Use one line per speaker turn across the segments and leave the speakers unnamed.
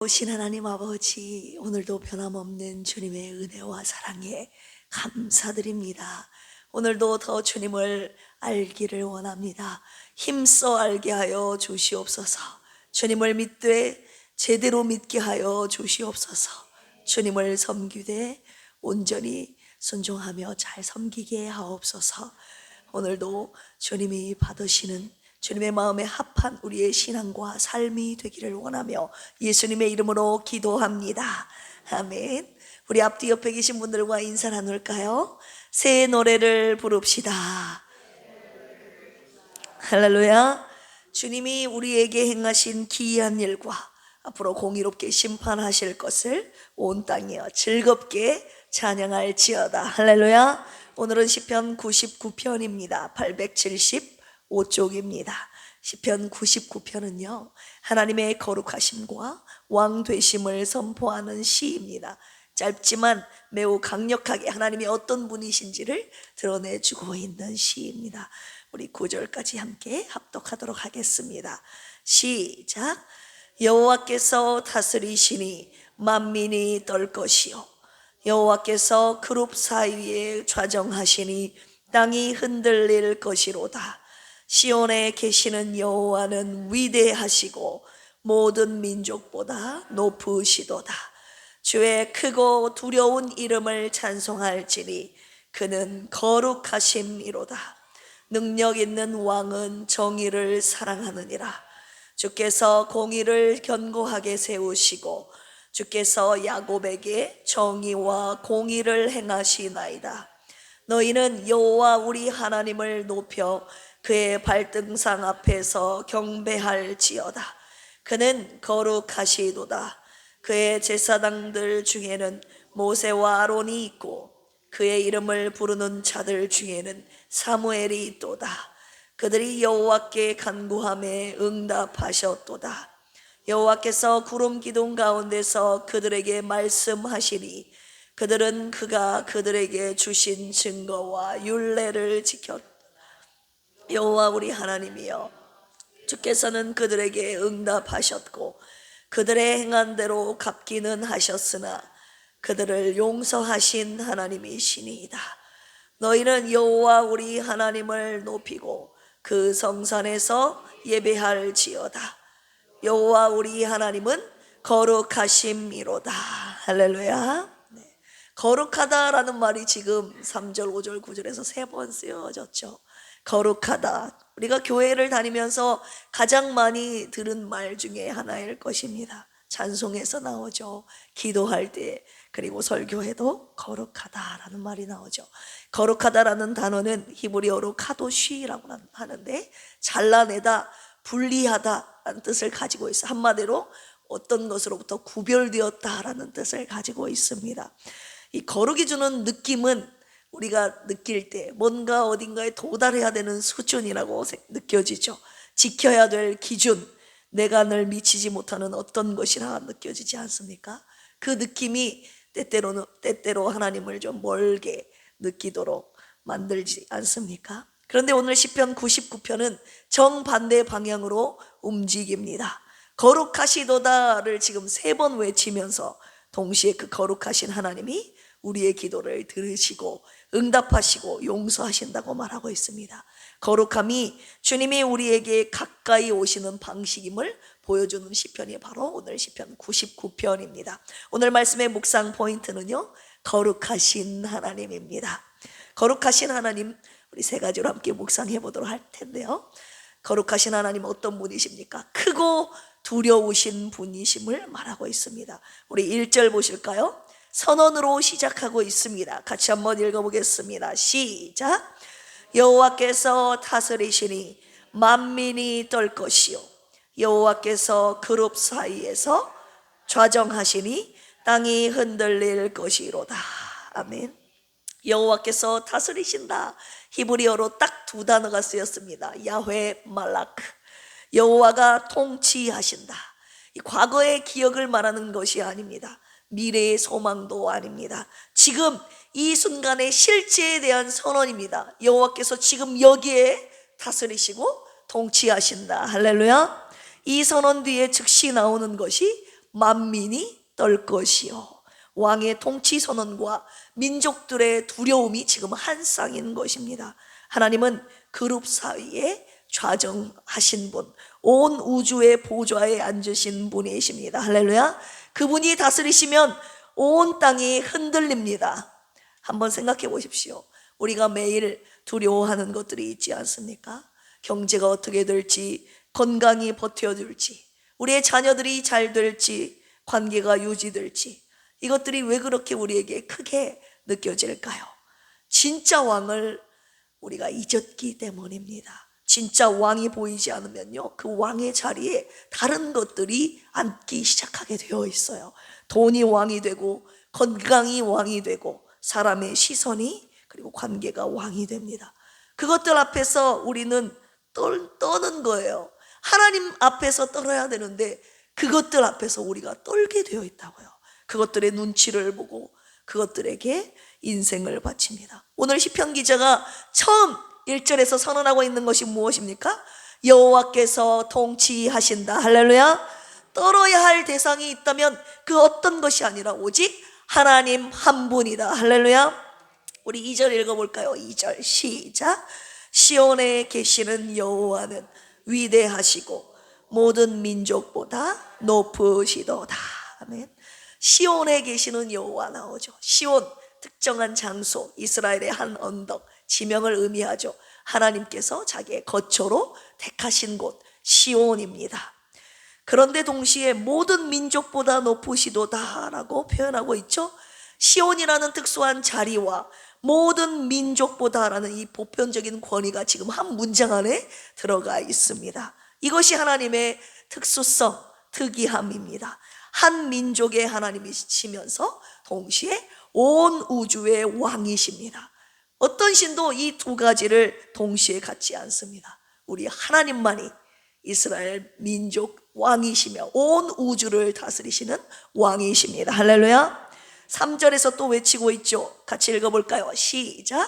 오신 하나님 아버지, 오늘도 변함없는 주님의 은혜와 사랑에 감사드립니다. 오늘도 더 주님을 알기를 원합니다. 힘써 알게 하여 주시옵소서. 주님을 믿되 제대로 믿게 하여 주시옵소서. 주님을 섬기되 온전히 순종하며 잘 섬기게 하옵소서. 오늘도 주님이 받으시는 주님의 마음에 합한 우리의 신앙과 삶이 되기를 원하며 예수님의 이름으로 기도합니다. 아멘. 우리 앞뒤 옆에 계신 분들과 인사 나눌까요? 새 노래를 부릅시다. 할렐루야. 주님이 우리에게 행하신 기이한 일과 앞으로 공의롭게 심판하실 것을 온 땅이여 즐겁게 찬양할지어다. 할렐루야. 오늘은 시편 99편입니다 875쪽입니다 시편 99편은요 하나님의 거룩하심과 왕 되심을 선포하는 시입니다. 짧지만 매우 강력하게 하나님이 어떤 분이신지를 드러내주고 있는 시입니다. 우리 9절까지 함께 합독하도록 하겠습니다. 시작. 여호와께서 다스리시니 만민이 떨 것이요 여호와께서 그룹 사이에 좌정하시니 땅이 흔들릴 것이로다. 시온에 계시는 여호와는 위대하시고 모든 민족보다 높으시도다. 주의 크고 두려운 이름을 찬송할지니 그는 거룩하심이로다. 능력 있는 왕은 정의를 사랑하느니라. 주께서 공의를 견고하게 세우시고 주께서 야곱에게 정의와 공의를 행하시나이다. 너희는 여호와 우리 하나님을 높여 그의 발등상 앞에서 경배할지어다. 그는 거룩하시도다. 그의 제사장들 중에는 모세와 아론이 있고 그의 이름을 부르는 자들 중에는 사무엘이 있도다. 그들이 여호와께 간구함에 응답하셨도다. 여호와께서 구름 기둥 가운데서 그들에게 말씀하시니 그들은 그가 그들에게 주신 증거와 율례를 지켰다. 여호와 우리 하나님이여, 주께서는 그들에게 응답하셨고 그들의 행한 대로 갚기는 하셨으나 그들을 용서하신 하나님이시니이다. 너희는 여호와 우리 하나님을 높이고 그 성산에서 예배할지어다. 여호와 우리 하나님은 거룩하심이로다. 할렐루야. 네. 거룩하다라는 말이 지금 3절, 5절, 9절에서 3번 쓰여졌죠. 거룩하다. 우리가 교회를 다니면서 가장 많이 들은 말 중에 하나일 것입니다. 찬송에서 나오죠. 기도할 때 그리고 설교해도 거룩하다라는 말이 나오죠. 거룩하다라는 단어는 히브리어로 카도쉬라고 하는데 잘라내다, 분리하다라는 뜻을 가지고 있어요. 한마디로 어떤 것으로부터 구별되었다라는 뜻을 가지고 있습니다. 이 거룩이 주는 느낌은 우리가 느낄 때 뭔가 어딘가에 도달해야 되는 수준이라고 느껴지죠. 지켜야 될 기준, 내가 늘 미치지 못하는 어떤 것이라 느껴지지 않습니까? 그 느낌이 때때로 하나님을 좀 멀게 느끼도록 만들지 않습니까? 그런데 오늘 시편 99편은 정반대 방향으로 움직입니다. 거룩하시도다를 지금 3번 외치면서 동시에 그 거룩하신 하나님이 우리의 기도를 들으시고 응답하시고 용서하신다고 말하고 있습니다. 거룩함이 주님이 우리에게 가까이 오시는 방식임을 보여주는 시편이 바로 오늘 시편 99편입니다. 오늘 말씀의 묵상 포인트는요, 거룩하신 하나님입니다. 거룩하신 하나님, 우리 3가지로 함께 묵상해 보도록 할 텐데요. 거룩하신 하나님 어떤 분이십니까? 크고 두려우신 분이심을 말하고 있습니다. 우리 1절 보실까요? 선언으로 시작하고 있습니다. 같이 한번 읽어보겠습니다. 시작. 여호와께서 다스리시니 만민이 떨 것이요 여호와께서 그룹 사이에서 좌정하시니 땅이 흔들릴 것이로다. 아멘. 여호와께서 다스리신다. 히브리어로 딱 2단어가 쓰였습니다. 야훼 말라크. 여호와가 통치하신다. 이 과거의 기억을 말하는 것이 아닙니다. 미래의 소망도 아닙니다. 지금 이 순간의 실제에 대한 선언입니다. 여호와께서 지금 여기에 다스리시고 통치하신다. 할렐루야. 이 선언 뒤에 즉시 나오는 것이 만민이 떨 것이요. 왕의 통치 선언과 민족들의 두려움이 지금 한 쌍인 것입니다. 하나님은 그룹 사이에 좌정하신 분, 온 우주의 보좌에 앉으신 분이십니다. 할렐루야. 그분이 다스리시면 온 땅이 흔들립니다. 한번 생각해 보십시오. 우리가 매일 두려워하는 것들이 있지 않습니까? 경제가 어떻게 될지, 건강이 버텨줄지, 우리의 자녀들이 잘 될지, 관계가 유지될지, 이것들이 왜 그렇게 우리에게 크게 느껴질까요? 진짜 왕을 우리가 잊었기 때문입니다. 진짜 왕이 보이지 않으면요, 그 왕의 자리에 다른 것들이 앉기 시작하게 되어 있어요. 돈이 왕이 되고, 건강이 왕이 되고, 사람의 시선이, 그리고 관계가 왕이 됩니다. 그것들 앞에서 우리는 떠는 거예요. 하나님 앞에서 떨어야 되는데 그것들 앞에서 우리가 떨게 되어 있다고요. 그것들의 눈치를 보고 그것들에게 인생을 바칩니다. 오늘 시편 기자가 처음 1절에서 선언하고 있는 것이 무엇입니까? 여호와께서 통치하신다. 할렐루야. 떨어야 할 대상이 있다면 그 어떤 것이 아니라 오직 하나님 한 분이다. 할렐루야. 우리 2절 읽어볼까요? 2절 시작. 시온에 계시는 여호와는 위대하시고 모든 민족보다 높으시도다. 아멘. 시온에 계시는 여호와 나오죠. 시온, 특정한 장소, 이스라엘의 한 언덕, 지명을 의미하죠. 하나님께서 자기의 거처로 택하신 곳 시온입니다. 그런데 동시에 모든 민족보다 높으시도다라고 표현하고 있죠. 시온이라는 특수한 자리와 모든 민족보다라는 이 보편적인 권위가 지금 한 문장 안에 들어가 있습니다. 이것이 하나님의 특수성, 특이함입니다. 한 민족의 하나님이시면서 동시에 온 우주의 왕이십니다. 어떤 신도 이 두 가지를 동시에 갖지 않습니다. 우리 하나님만이 이스라엘 민족 왕이시며 온 우주를 다스리시는 왕이십니다. 할렐루야. 3절에서 또 외치고 있죠. 같이 읽어볼까요? 시작.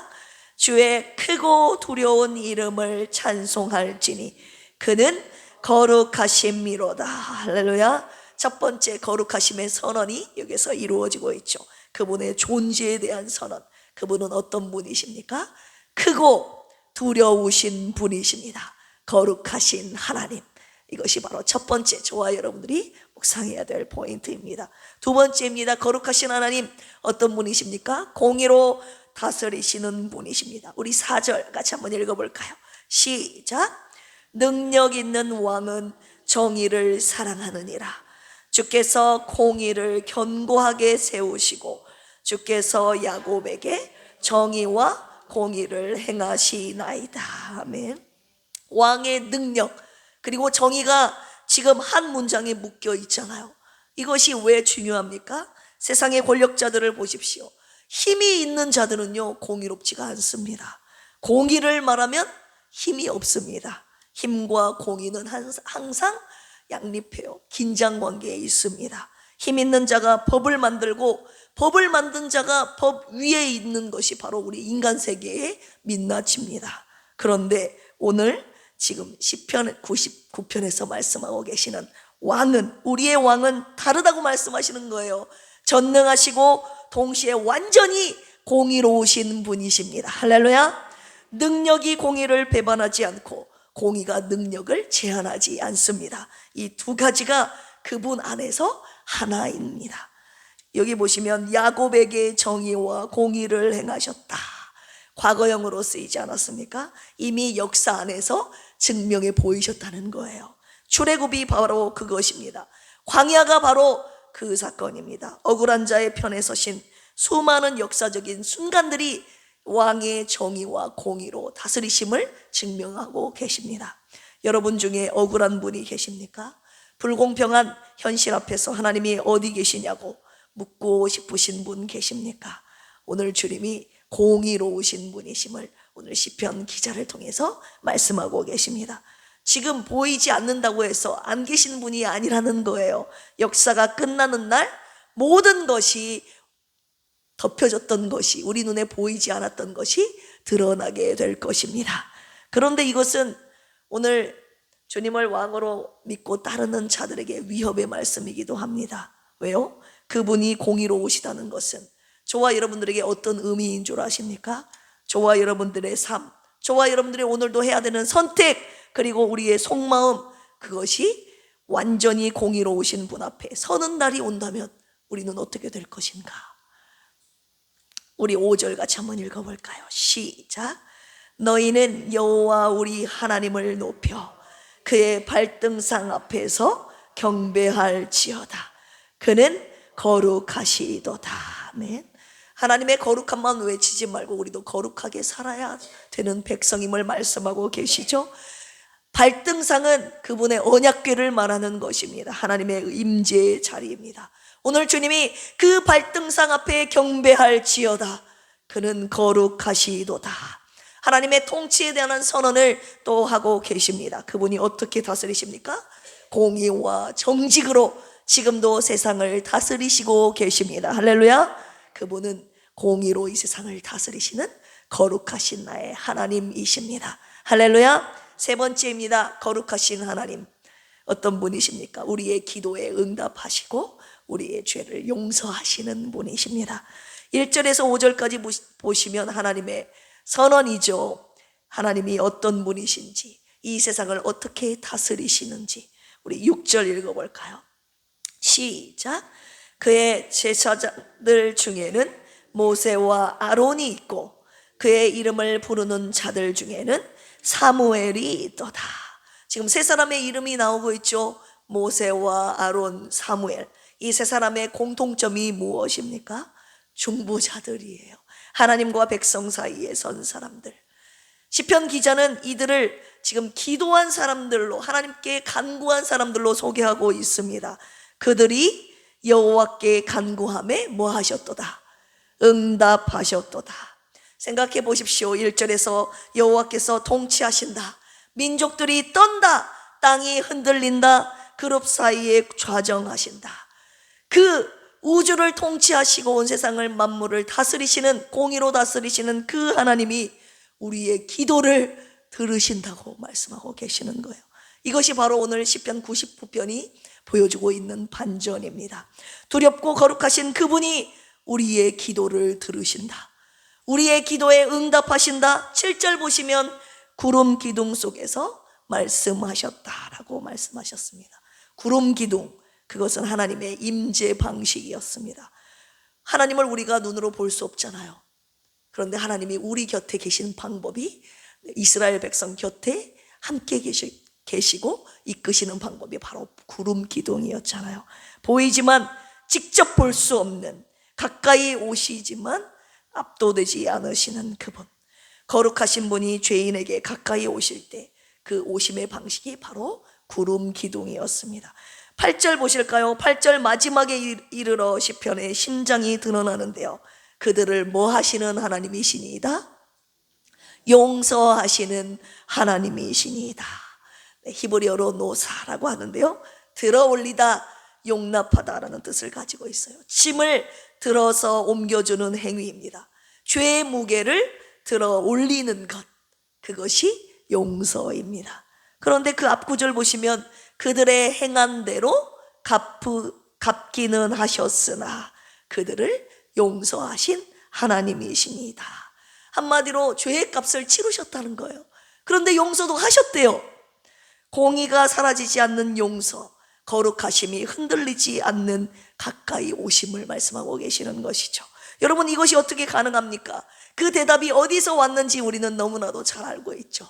주의 크고 두려운 이름을 찬송할지니 그는 거룩하심이로다. 할렐루야. 첫 번째 거룩하심의 선언이 여기서 이루어지고 있죠. 그분의 존재에 대한 선언. 그분은 어떤 분이십니까? 크고 두려우신 분이십니다. 거룩하신 하나님. 이것이 바로 첫 번째 저와 여러분들이 묵상해야 될 포인트입니다. 두 번째입니다. 거룩하신 하나님 어떤 분이십니까? 공의로 다스리시는 분이십니다. 우리 4절 같이 한번 읽어볼까요? 시작. 능력 있는 왕은 정의를 사랑하느니라. 주께서 공의를 견고하게 세우시고 주께서 야곱에게 정의와 공의를 행하시나이다. 아멘. 왕의 능력 그리고 정의가 지금 한 문장에 묶여 있잖아요. 이것이 왜 중요합니까? 세상의 권력자들을 보십시오. 힘이 있는 자들은요 공의롭지가 않습니다. 공의를 말하면 힘이 없습니다. 힘과 공의는 항상 양립해요. 긴장관계에 있습니다. 힘 있는 자가 법을 만들고 법을 만든 자가 법 위에 있는 것이 바로 우리 인간 세계의 민낯입니다. 그런데 오늘 지금 시편 99편에서 말씀하고 계시는 왕은, 우리의 왕은 다르다고 말씀하시는 거예요. 전능하시고 동시에 완전히 공의로우신 분이십니다. 할렐루야. 능력이 공의를 배반하지 않고 공의가 능력을 제한하지 않습니다. 이 두 가지가 그분 안에서 하나입니다. 여기 보시면 야곱에게 정의와 공의를 행하셨다. 과거형으로 쓰이지 않았습니까? 이미 역사 안에서 증명해 보이셨다는 거예요. 출애굽이 바로 그것입니다. 광야가 바로 그 사건입니다. 억울한 자의 편에 서신 수많은 역사적인 순간들이 왕의 정의와 공의로 다스리심을 증명하고 계십니다. 여러분 중에 억울한 분이 계십니까? 불공평한 현실 앞에서 하나님이 어디 계시냐고 묻고 싶으신 분 계십니까? 오늘 주님이 공의로우신 분이심을 오늘 시편 기자를 통해서 말씀하고 계십니다. 지금 보이지 않는다고 해서 안 계신 분이 아니라는 거예요. 역사가 끝나는 날 모든 것이 덮여졌던 것이, 우리 눈에 보이지 않았던 것이 드러나게 될 것입니다. 그런데 이것은 오늘 주님을 왕으로 믿고 따르는 자들에게 위협의 말씀이기도 합니다. 왜요? 그분이 공의로우시다는 것은 저와 여러분들에게 어떤 의미인 줄 아십니까? 저와 여러분들의 삶, 저와 여러분들이 오늘도 해야 되는 선택, 그리고 우리의 속마음, 그것이 완전히 공의로우신 분 앞에 서는 날이 온다면 우리는 어떻게 될 것인가? 우리 5절 같이 한번 읽어볼까요? 시작. 너희는 여호와 우리 하나님을 높여 그의 발등상 앞에서 경배할지어다. 그는 거룩하시도다. 아멘. 하나님의 거룩함만 외치지 말고 우리도 거룩하게 살아야 되는 백성임을 말씀하고 계시죠. 발등상은 그분의 언약궤를 말하는 것입니다. 하나님의 임재의 자리입니다. 오늘 주님이 그 발등상 앞에 경배할지어다. 그는 거룩하시도다. 하나님의 통치에 대한 선언을 또 하고 계십니다. 그분이 어떻게 다스리십니까? 공의와 정직으로 지금도 세상을 다스리시고 계십니다. 할렐루야. 그분은 공의로 이 세상을 다스리시는 거룩하신 나의 하나님이십니다. 할렐루야. 세 번째입니다. 거룩하신 하나님. 어떤 분이십니까? 우리의 기도에 응답하시고 우리의 죄를 용서하시는 분이십니다. 1절에서 5절까지 보시면 하나님의 선언이죠. 하나님이 어떤 분이신지, 이 세상을 어떻게 다스리시는지 우리 6절 읽어볼까요? 시작. 그의 제사장들 중에는 모세와 아론이 있고 그의 이름을 부르는 자들 중에는 사무엘이 있도다. 지금 세 사람의 이름이 나오고 있죠. 모세와 아론, 사무엘. 이 세 사람의 공통점이 무엇입니까? 중보자들이에요. 하나님과 백성 사이에 선 사람들. 시편 기자는 이들을 지금 기도한 사람들로, 하나님께 간구한 사람들로 소개하고 있습니다. 그들이 여호와께 간구함에 뭐 하셨도다? 응답하셨도다. 생각해 보십시오. 1절에서 여호와께서 통치하신다. 민족들이 떤다. 땅이 흔들린다. 그룹 사이에 좌정하신다. 그 우주를 통치하시고 온 세상을 만물을 다스리시는, 공의로 다스리시는 그 하나님이 우리의 기도를 들으신다고 말씀하고 계시는 거예요. 이것이 바로 오늘 시편 99편이 보여주고 있는 반전입니다. 두렵고 거룩하신 그분이 우리의 기도를 들으신다. 우리의 기도에 응답하신다. 7절 보시면 구름 기둥 속에서 말씀하셨다라고 말씀하셨습니다. 구름 기둥, 그것은 하나님의 임재 방식이었습니다. 하나님을 우리가 눈으로 볼 수 없잖아요. 그런데 하나님이 우리 곁에 계신 방법이, 이스라엘 백성 곁에 함께 계시고 이끄시는 방법이 바로 구름 기둥이었잖아요. 보이지만 직접 볼 수 없는, 가까이 오시지만 압도되지 않으시는 그분. 거룩하신 분이 죄인에게 가까이 오실 때 그 오심의 방식이 바로 구름 기둥이었습니다. 8절 보실까요? 8절 마지막에 이르러 시편의 심장이 드러나는데요. 그들을 뭐 하시는 하나님이시니이다? 용서하시는 하나님이시니이다. 히브리어로 노사라고 하는데요. 들어 올리다, 용납하다라는 뜻을 가지고 있어요. 짐을 들어서 옮겨주는 행위입니다. 죄의 무게를 들어 올리는 것, 그것이 용서입니다. 그런데 그 앞구절 보시면 그들의 행한 대로 갚기는 하셨으나 그들을 용서하신 하나님이십니다. 한마디로 죄의 값을 치르셨다는 거예요. 그런데 용서도 하셨대요. 공의가 사라지지 않는 용서, 거룩하심이 흔들리지 않는 가까이 오심을 말씀하고 계시는 것이죠. 여러분, 이것이 어떻게 가능합니까? 그 대답이 어디서 왔는지 우리는 너무나도 잘 알고 있죠.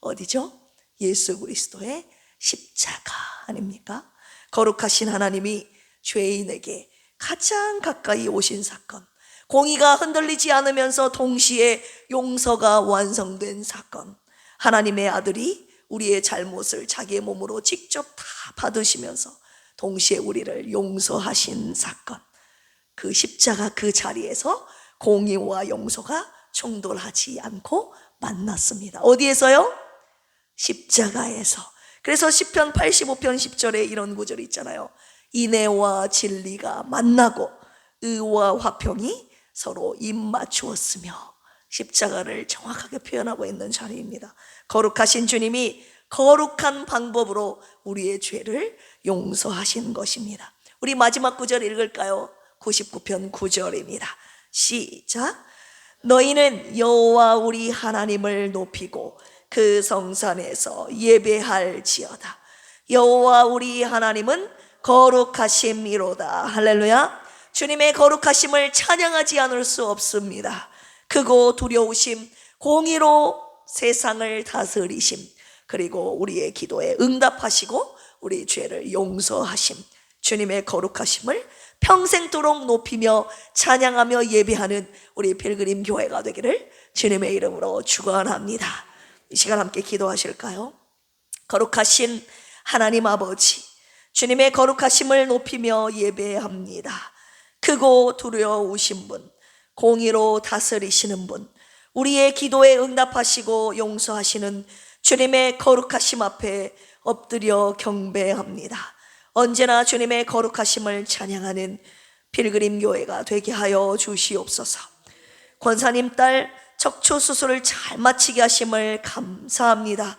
어디죠? 예수 그리스도의 십자가 아닙니까? 거룩하신 하나님이 죄인에게 가장 가까이 오신 사건, 공의가 흔들리지 않으면서 동시에 용서가 완성된 사건, 하나님의 아들이 우리의 잘못을 자기의 몸으로 직접 다 받으시면서 동시에 우리를 용서하신 사건, 그 십자가 그 자리에서 공의와 용서가 충돌하지 않고 만났습니다. 어디에서요? 십자가에서. 그래서 시편 85편 10절에 이런 구절이 있잖아요. 인애와 진리가 만나고 의와 화평이 서로 입맞추었으며, 십자가를 정확하게 표현하고 있는 자리입니다. 거룩하신 주님이 거룩한 방법으로 우리의 죄를 용서하신 것입니다. 우리 마지막 구절 읽을까요? 99편 9절입니다. 시작. 너희는 여호와 우리 하나님을 높이고 그 성산에서 예배할지어다. 여호와 우리 하나님은 거룩하심이로다. 할렐루야. 주님의 거룩하심을 찬양하지 않을 수 없습니다. 크고 두려우심, 공의로 세상을 다스리심, 그리고 우리의 기도에 응답하시고 우리 죄를 용서하심, 주님의 거룩하심을 평생도록 높이며 찬양하며 예배하는 우리 필그림 교회가 되기를 주님의 이름으로 축원합니다. 이 시간 함께 기도하실까요? 거룩하신 하나님 아버지, 주님의 거룩하심을 높이며 예배합니다. 크고 두려우신 분, 공의로 다스리시는 분, 우리의 기도에 응답하시고 용서하시는 주님의 거룩하심 앞에 엎드려 경배합니다. 언제나 주님의 거룩하심을 찬양하는 필그림 교회가 되게 하여 주시옵소서. 권사님 딸 척추 수술을 잘 마치게 하심을 감사합니다.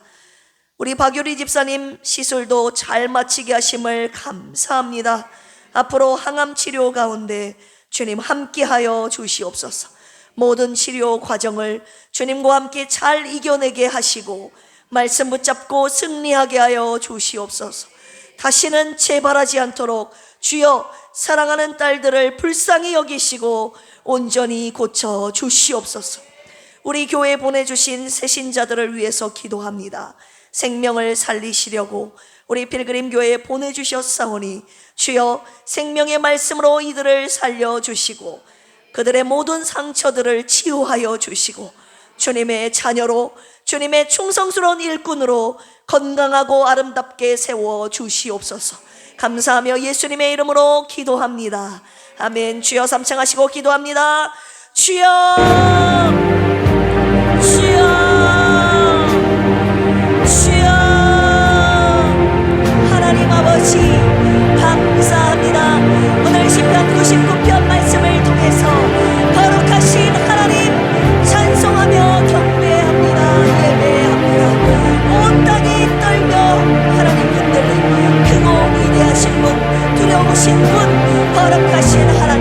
우리 박유리 집사님 시술도 잘 마치게 하심을 감사합니다. 앞으로 항암 치료 가운데 주님 함께하여 주시옵소서. 모든 치료 과정을 주님과 함께 잘 이겨내게 하시고 말씀 붙잡고 승리하게 하여 주시옵소서. 다시는 재발하지 않도록 주여 사랑하는 딸들을 불쌍히 여기시고 온전히 고쳐 주시옵소서. 우리 교회에 보내주신 새신자들을 위해서 기도합니다. 생명을 살리시려고 우리 필그림 교회에 보내주셨사오니 주여 생명의 말씀으로 이들을 살려주시고 그들의 모든 상처들을 치유하여 주시고 주님의 자녀로, 주님의 충성스러운 일꾼으로 건강하고 아름답게 세워 주시옵소서. 감사하며 예수님의 이름으로 기도합니다. 아멘. 주여 삼창하시고 기도합니다. 주여, 주여, 주여. 하나님 아버지 감사합니다. 오늘 시편 99편 말씀을 통해서 거룩하신 하나님 찬송하며 경배합니다. 예배합니다. 온 땅이 떨며 하나님 흔들림, 크고 위대하신 분, 두려우신 분, 거룩하신 하나님